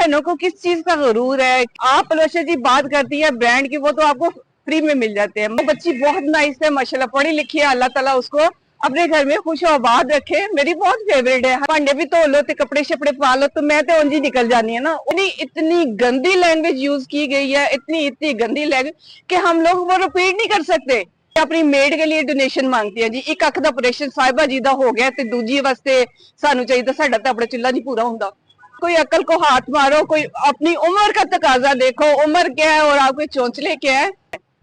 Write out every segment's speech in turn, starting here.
बहनों को किस चीज का गुरूर है। आप पलवशा जी बात करती है ब्रांड की, वो तो आपको फ्री में मिल जाते हैं। वो बच्ची बहुत नाइस है माशाल्लाह, पढ़ी लिखी है, अल्लाह ताला उसको अपने घर में खुश आबाद रखे। मेरी बहुत फेवरेट है। भांडे भी धो लो, कपड़े शपड़े पा लो, तो मैं तो उंजी निकल जानी है ना। उन्हीं इतनी गंदी लैंग्वेज यूज की गई है, इतनी गंदी लैंग्वेज कि हम लोग वो रिपीट नहीं कर सकते। अपनी मेड के लिए डोनेशन मांगती है जी, एक अख दा ऑपरेशन साहिबा जी दा हो गया ते दूजी वास्ते सानू चाहिए, साडा तो अपना चुल्ला नहीं पूरा हुंदा। कोई अकल को हाथ मारो, कोई अपनी उम्र का तकाजा देखो, उम्र क्या है और आपके चौंचले क्या है।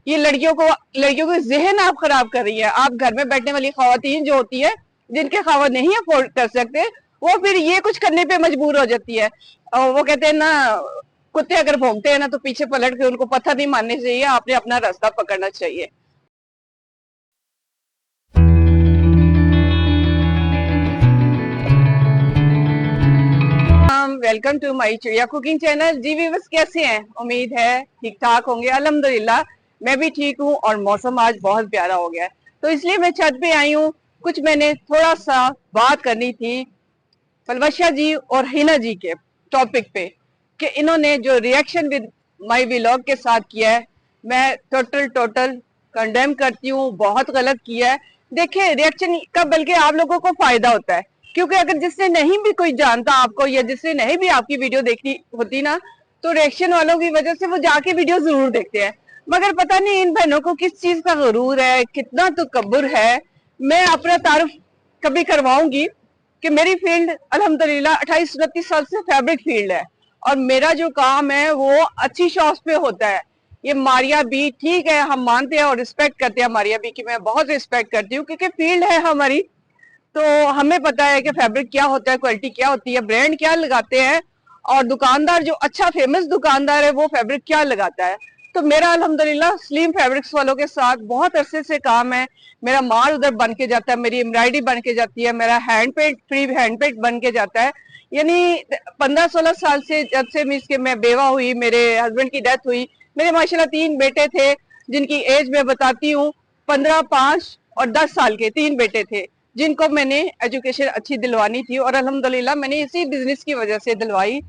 ये लड़कियों को जहन आप खराब कर रही है। आप घर में बैठने वाली खवातीन जो होती है, जिनके खावा नहीं अफोर्ड कर सकते, वो फिर ये कुछ करने पे मजबूर हो जाती है। और वो कहते हैं ना, कुत्ते अगर भौंकते हैं ना तो पीछे पलट के उनको पत्थर नहीं मारने चाहिए, आपने अपना रास्ता पकड़ना चाहिए। वेलकम टू माय चिड़िया कुकिंग चैनल। जी व्यूअर्स, कैसे हैं? उम्मीद है ठीक ठाक होंगे। अल्हम्दुलिल्लाह मैं भी ठीक हूँ और मौसम आज बहुत प्यारा हो गया है, तो इसलिए मैं छत पे आई हूँ। कुछ मैंने थोड़ा सा बात करनी थी पलवशा जी और हिना जी के टॉपिक पे, कि इन्होंने जो रिएक्शन विद माय व्लॉग के साथ किया है, मैं टोटल कंडेम करती हूँ। बहुत गलत किया है। देखिए, रिएक्शन का बल्कि आप लोगों को फायदा होता है, क्योंकि अगर जिससे नहीं भी कोई जानता आपको, या जिससे नहीं भी आपकी वीडियो देखनी होती ना, तो रिएक्शन वालों की वजह से वो जाके वीडियो जरूर देखते हैं। मगर पता नहीं इन बहनों को किस चीज का गुरूर है, कितना तकब्बुर है। मैं अपना तारुफ कभी करवाऊंगी कि मेरी फील्ड अल्हम्दुलिल्लाह 28-29 साल से फैब्रिक फील्ड है, और मेरा जो काम है वो अच्छी शॉप्स पे होता है। ये मारिया बी, ठीक है, हम मानते हैं और रिस्पेक्ट करते हैं मारिया बी की, मैं बहुत रिस्पेक्ट करती हूँ, क्योंकि फील्ड है हमारी, तो हमें पता है कि फैब्रिक क्या होता है, क्वालिटी क्या होती है, ब्रांड क्या लगाते हैं, और दुकानदार जो अच्छा फेमस दुकानदार है वो फैब्रिक क्या लगाता है। तो मेरा अल्हम्दुलिल्लाह स्लीम फैब्रिक्स वालों के साथ बहुत अरसे से काम है। मेरा माल उधर बन के जाता है, मेरी एम्ब्रॉयडरी बन के जाती है, मेरा hand paint, free hand paint बन के जाता है। यानी 15-16 साल से, जब से मैं बेवा हुई, मेरे हस्बैंड की डेथ हुई, मेरे माशाल्लाह 3 बेटे थे, जिनकी एज मैं बताती हूँ 15, 5 और 10 साल के 3 बेटे थे, जिनको मैंने एजुकेशन अच्छी दिलवानी थी, और अल्हम्दुलिल्लाह मैंने इसी बिजनेस की वजह से दिलवाई।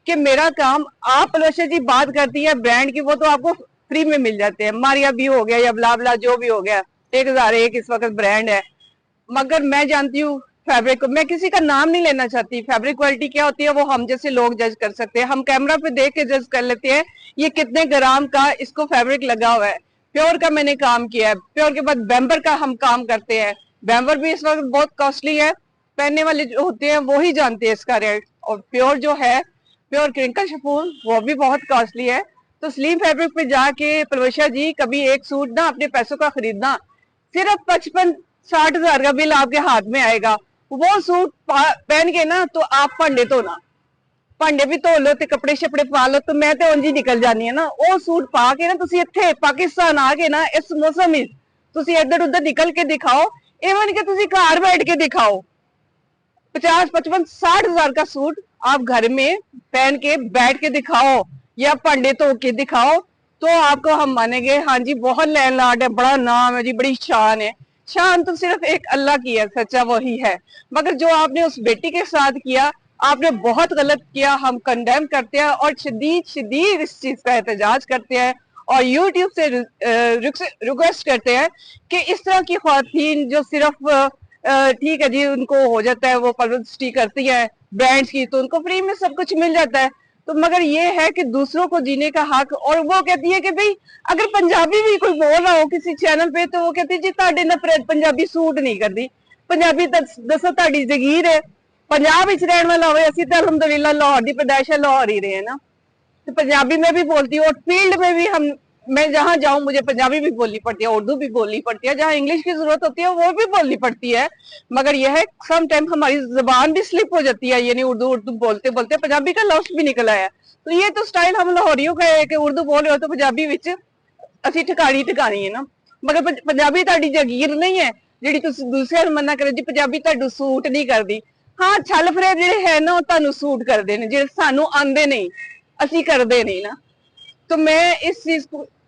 कि मेरा काम, आप पलवशा जी बात करती है ब्रांड की, वो तो आपको फ्री में मिल जाते हैं। मारिया भी हो गया या ब्ला जो भी हो गया, 1001 इस वक्त ब्रांड है। मगर मैं जानती हूँ फैब्रिक को, मैं किसी का नाम नहीं लेना चाहती। फैब्रिक क्वालिटी क्या होती है वो हम जैसे लोग जज कर सकते हैं। हम कैमरा पे देख के जज कर लेते हैं ये कितने ग्राम का इसको फैब्रिक लगा हुआ है। प्योर का मैंने काम किया है, प्योर के बाद बैम्बर का हम काम करते हैं। बैम्बर भी इस वक्त बहुत कॉस्टली है, पहनने वाले जो होते हैं वो ही जानते हैं इसका रेट। और प्योर जो है, प्योर क्रिंकल शिफॉन, वो भी बहुत कॉस्टली है। तो स्लीम फैब्रिक पे जाके पलवशा जी कभी एक सूट ना अपने पैसों का खरीदना, सिर्फ 55-60 हजार का बिल आपके हाथ में आएगा। वो सूट पहन के ना तो आप भांडे धोना, भांडे भी धो लो, कपड़े शपड़े पा लो, तो मैं तो उंजी निकल जानी है ना। वो सूट पा के ना तुसी इत्थे पाकिस्तान आ के ना, इस मौसम में तुसी इधर उधर निकल के दिखाओ, इवन के तुसी घर बैठ के दिखाओ। 50, 55, 60 हजार का सूट आप घर में पहन के बैठ के दिखाओ, या भांडे धो के दिखाओ, तो आपको हम मानेंगे हाँ जी बहुत लैंडलॉर्ड है, बड़ा नाम है जी, बड़ी शान है। शान तो सिर्फ एक अल्लाह की है, सच्चा वही है। मगर जो आपने उस बेटी के साथ किया, आपने बहुत गलत किया। हम कंडेम करते हैं और शदीद इस चीज का एहतजाज करते हैं, और यूट्यूब से रिक्वेस्ट करते हैं कि इस तरह की ख्वातीन जो सिर्फ ठीक है जी, उनको हो जाता है, वो पब्लिसिटी करती है ब्रांड्स की, तो उनको फ्री में सब कुछ मिल जाता है। तो मगर ये है कि दूसरों को जीने का हक। और वो कहती है कि भाई अगर पंजाबी भी कोई बोल रहा हो किसी चैनल पे, तो वो कहती है जी ਤੁਹਾਡੇ नफरत पंजाबी सूट नहीं करती, पंजाबी दसो ਤੁਹਾਡੀ जगीर है। पंजाब विच रहने वाला होवे, ਅਸੀਂ ਤਾਂ अल्हम्दुलिल्लाह लाहौर दी पैदाइश है, लाहौर ही रहे हैं ना, तो पंजाबी में भी बोलती हूँ। और फील्ड में भी मैं जहाँ जाऊँ मुझे पंजाबी भी बोलनी पड़ती है, उर्दू भी बोलनी पड़ती है, जहाँ इंग्लिश की जरूरत होती है वो भी बोलनी पड़ती है। मगर यह है सम टाइम हमारी जुबान भी स्लिप हो जाती है, यानी उर्दू बोलते बोलते पंजाबी का लफ्ज भी निकल आया। तो ये तो स्टाइल हम लाहौरियों का है कि उर्दू बोल रहे हो तो पंजाबी विच असी ठिकानी है ना। मगर पंजाबी ਤੁਹਾਡੀ जागीर नहीं है ਜਿਹੜੀ ਤੁਸੀਂ ਦੂਸਰਿਆਂ ਨੂੰ ਮਨਾ ਕਰੋ ਜੀ ਪੰਜਾਬੀ ਤੁਹਾਨੂੰ ਸੂਟ ਨਹੀਂ ਕਰਦੀ। हाँ, छल फरेब ਜਿਹੜੇ है ना ਉਹ ਤੁਹਾਨੂੰ सूट ਕਰਦੇ ਨੇ, ਜਿਹੜੇ ਸਾਨੂੰ ਆਂਦੇ नहीं, ਅਸੀਂ ਕਰਦੇ नहीं ना। तो मैं इस चीज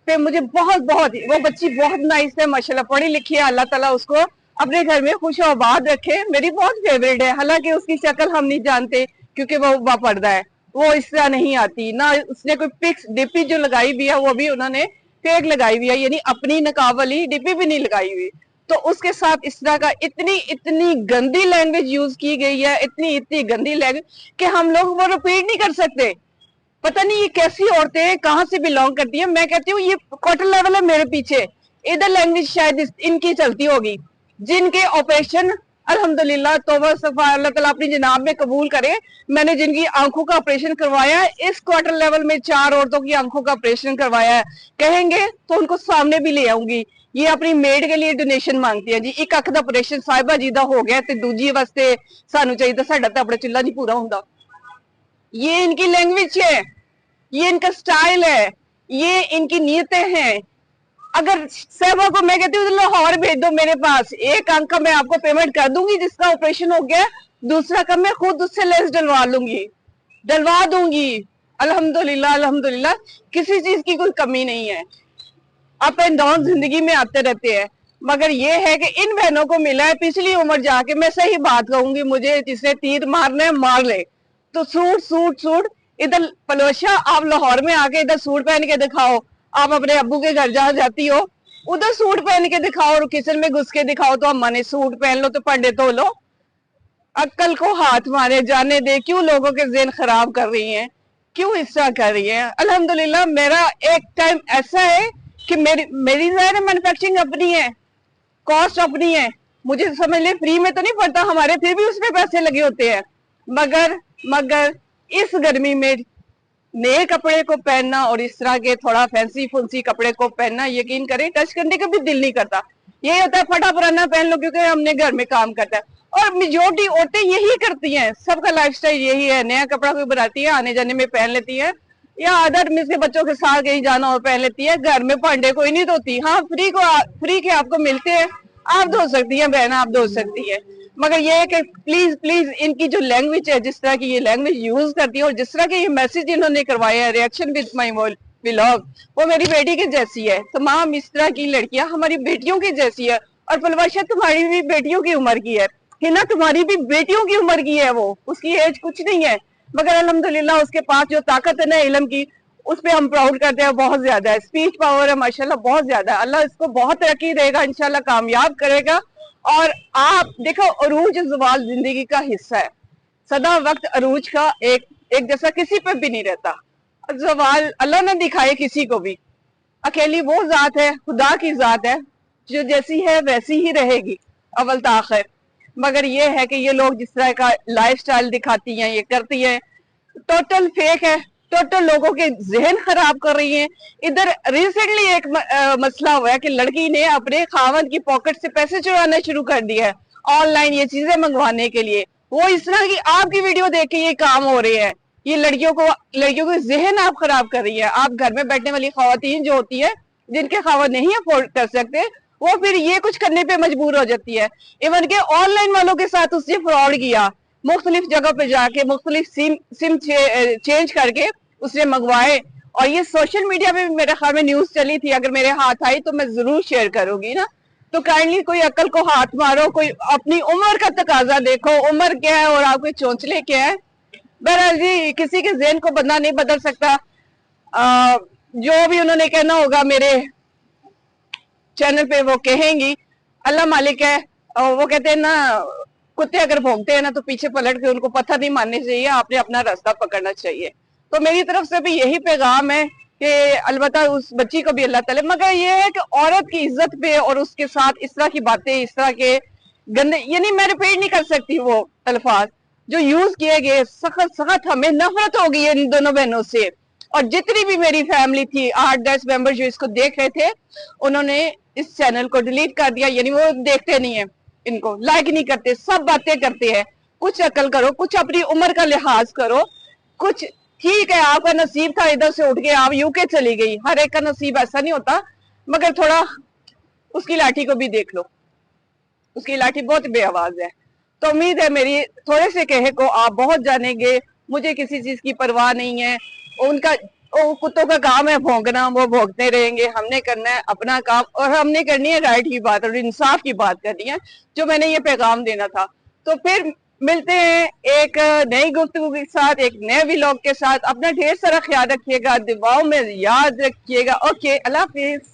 पे मुझे बहुत वो बच्ची बहुत नाइस है माशाल्लाह, पढ़ी लिखी है, अल्लाह ताला उसको अपने घर में खुश आबाद रखे। मेरी बहुत फेवरेट है, हालांकि उसकी शक्ल हम नहीं जानते क्योंकि वो पर्दा है, वो इस तरह नहीं आती ना। उसने कोई पिक्स डीपी जो लगाई भी है वो भी उन्होंने फेक लगाई हुई है, यानी अपनी नकाब वाली डीपी भी नहीं लगाई हुई। तो उसके साथ इस तरह का इतनी इतनी गंदी लैंग्वेज यूज की गई है, इतनी इतनी गंदी लैंग्वेज कि हम लोग वो रिपीट नहीं कर सकते। पता नहीं ये कैसी औरतें कहां से बिलोंग करती हैं। मैं कहती हूँ ये क्वार्टर लेवल है मेरे पीछे, इधर लैंग्वेज शायद इनकी चलती होगी, जिनके ऑपरेशन अल्हम्दुलिल्लाह तौबा सफा अल्लाह ताला अपनी जनाब में कबूल करे। मैंने जिनकी आंखों का ऑपरेशन करवाया है, इस क्वार्टर लेवल में 4 औरतों की आंखों का ऑपरेशन करवाया है। कहेंगे तो उनको सामने भी ले आऊंगी। ये अपनी मेड के लिए डोनेशन मांगती है जी। एक अख दा ऑपरेशन साहिबा जी दा हो गया ते दूजी वास्ते सानू चाहिए साडा ते अपना चुल्ला नहीं पूरा हुंदा। ये इनकी लैंग्वेज है, ये इनका स्टाइल है, ये इनकी नीयतें हैं। अगर सहबा को मैं कहती हूँ लाहौर भेज दो मेरे पास, एक अंक का मैं आपको पेमेंट कर दूंगी जिसका ऑपरेशन हो गया, दूसरा का मैं खुद उससे लेस डलवा दूंगी। अल्हम्दुलिल्लाह अल्हम्दुलिल्लाह, किसी चीज की कोई कमी नहीं है। अप एंड डाउन जिंदगी में आते रहते हैं, मगर ये है कि इन बहनों को मिला है पिछली उम्र जाके। मैं सही बात कहूंगी, मुझे जिसने तीर मारना है मार ले। तो सूट इधर पलोशा, आप लाहौर में आके इधर सूट पहन के दिखाओ। आप अपने अब्बू के घर जहाँ जाती हो उधर सूट पहन के दिखाओ, और किचन में घुस के दिखाओ तो अम्मा ने सूट पहन लो तो पंडे धो लो। अक्ल को हाथ मारे, जाने दे। क्यों लोगों के ज़हन खराब कर रही हैं, क्यों इस तरह कर रही हैं। अल्हम्दुलिल्लाह मेरा एक टाइम ऐसा है कि मेरी मैन्युफैक्चरिंग अपनी है, कॉस्ट अपनी है। मुझे समझ ले फ्री में तो नहीं पड़ता हमारे, फिर भी उसमें पैसे लगे होते हैं। मगर इस गर्मी में नए कपड़े को पहनना और इस तरह के थोड़ा फैंसी फुंसी कपड़े को पहनना, यकीन करें टच करने का भी दिल नहीं करता। यही होता है फटा पुराना पहन लो क्योंकि हमने घर में काम करता है। और मेजोरिटी औरतें यही करती हैं, सबका लाइफस्टाइल यही है। नया कपड़ा कोई बनाती है, आने जाने में पहन लेती है, या अदर मिस के बच्चों के साथ कहीं जाना हो पहन लेती है। घर में भांडे कोई नहीं धोती। हाँ, फ्री के आपको मिलते हैं, आप धो सकती हैं बहन, आप धो सकती है। मगर ये है कि प्लीज प्लीज इनकी जो लैंग्वेज है, जिस तरह की ये लैंग्वेज यूज करती है और जिस तरह के ये मैसेज इन्होंने करवाया है, रिएक्शन विद माई व्लॉग, वो मेरी बेटी के जैसी है। तमाम इस तरह की लड़कियां हमारी बेटियों की जैसी है। और पलवाशा तुम्हारी भी बेटियों की उम्र की है, हिना तुम्हारी भी बेटियों की उम्र की है। वो उसकी एज कुछ नहीं है, मगर अल्हम्दुलिल्लाह उसके पास जो ताकत है ना इल्म की, उस पर हम प्राउड करते हैं, बहुत ज्यादा है। स्पीच पावर है माशाल्लाह, बहुत ज्यादा है। अल्लाह इसको बहुत तरक्की देगा, इंशाल्लाह कामयाब करेगा। और आप देखो, अरूज ज़वाल जिंदगी का हिस्सा है। सदा वक्त अरूज का एक जैसा किसी पे भी नहीं रहता। ज़वाल अल्लाह ने दिखाए किसी को भी। अकेली वो जात है, खुदा की जात है, जो जैसी है वैसी ही रहेगी अव्वल ता आखिर। मगर ये है कि ये लोग जिस तरह का लाइफस्टाइल दिखाती हैं, ये करती हैं, टोटल फेक है, टोटल लोगों के जहन खराब कर रही हैं। इधर रिसेंटली एक मसला हुआ है कि लड़की ने अपने खावंद की पॉकेट से पैसे चुराना शुरू कर दिया है ऑनलाइन ये चीजें मंगवाने के लिए। वो इस तरह की आपकी वीडियो देख के ये काम हो रहे हैं। ये लड़कियों को जहन आप खराब कर रही है। आप घर में बैठने वाली खवातीन जो होती है, जिनके खावंद नहीं अफोर्ड कर सकते, वो फिर ये कुछ करने पे मजबूर हो जाती है। इवन के ऑनलाइन वालों के साथ उसने फ्रॉड किया, मुख्तलिफ जगह पे जाके मुख्तलिफ सिम चेंज करके उसने मंगवाए। और ये सोशल मीडिया पे भी मेरे ख्याल में न्यूज चली थी, अगर मेरे हाथ आई तो मैं जरूर शेयर करूंगी ना। तो काइंडली कोई अकल को हाथ मारो, कोई अपनी उम्र का तकाजा देखो, उम्र क्या है और आपके चौंचले क्या है। बहरहाल जी, किसी के ज़हन को बंदा नहीं बदल सकता। जो भी उन्होंने कहना होगा मेरे चैनल पे वो कहेंगी, अल्लाह मालिक है। वो कहते हैं ना, कुत्ते अगर भौंकते हैं ना तो पीछे पलट के उनको पत्थर नहीं मारने चाहिए, आपने अपना रास्ता पकड़ना चाहिए। तो मेरी तरफ से भी यही पैगाम है कि अलबत्ता उस बच्ची को भी अल्लाह ताला, मगर ये है कि औरत की इज्जत पे और उसके साथ इस तरह की बातें, इस तरह के गंदे, यानी मैं रिपीट नहीं कर सकती वो अल्फाज जो यूज किए गए। सख्त सख्त हमें नफरत हो गई है इन दोनों बहनों से। और जितनी भी मेरी फैमिली थी, 8-10 मेंबर जो इसको देख रहे थे, उन्होंने इस चैनल को डिलीट कर दिया। यानी वो देखते नहीं है, इनको लाइक नहीं करते, सब बातें करते हैं। कुछ अकल करो, कुछ अपनी उम्र का लिहाज करो। कुछ ठीक है, आपका नसीब था इधर से उठ के आप यूके चली गई, हर एक का नसीब ऐसा नहीं होता। मगर थोड़ा उसकी लाठी को भी देख लो, उसकी लाठी बहुत बेआवाज है। तो उम्मीद है मेरी थोड़े से कहे को आप बहुत जानेंगे। मुझे किसी चीज की परवाह नहीं है। उनका कुत्तों का काम है भौंकना, वो भौंकते रहेंगे। हमने करना है अपना काम, और हमने करनी है राइट की बात और इंसाफ की बात करनी है, जो मैंने ये पैगाम देना था। तो फिर ملتے ہیں ایک نئی گفتگو کے ساتھ، ایک نئے ولاگ کے ساتھ. اپنا ڈھیر سارا خیال رکھیے گا، دعاؤں میں یاد رکھیے گا. اوکے، اللہ حافظ.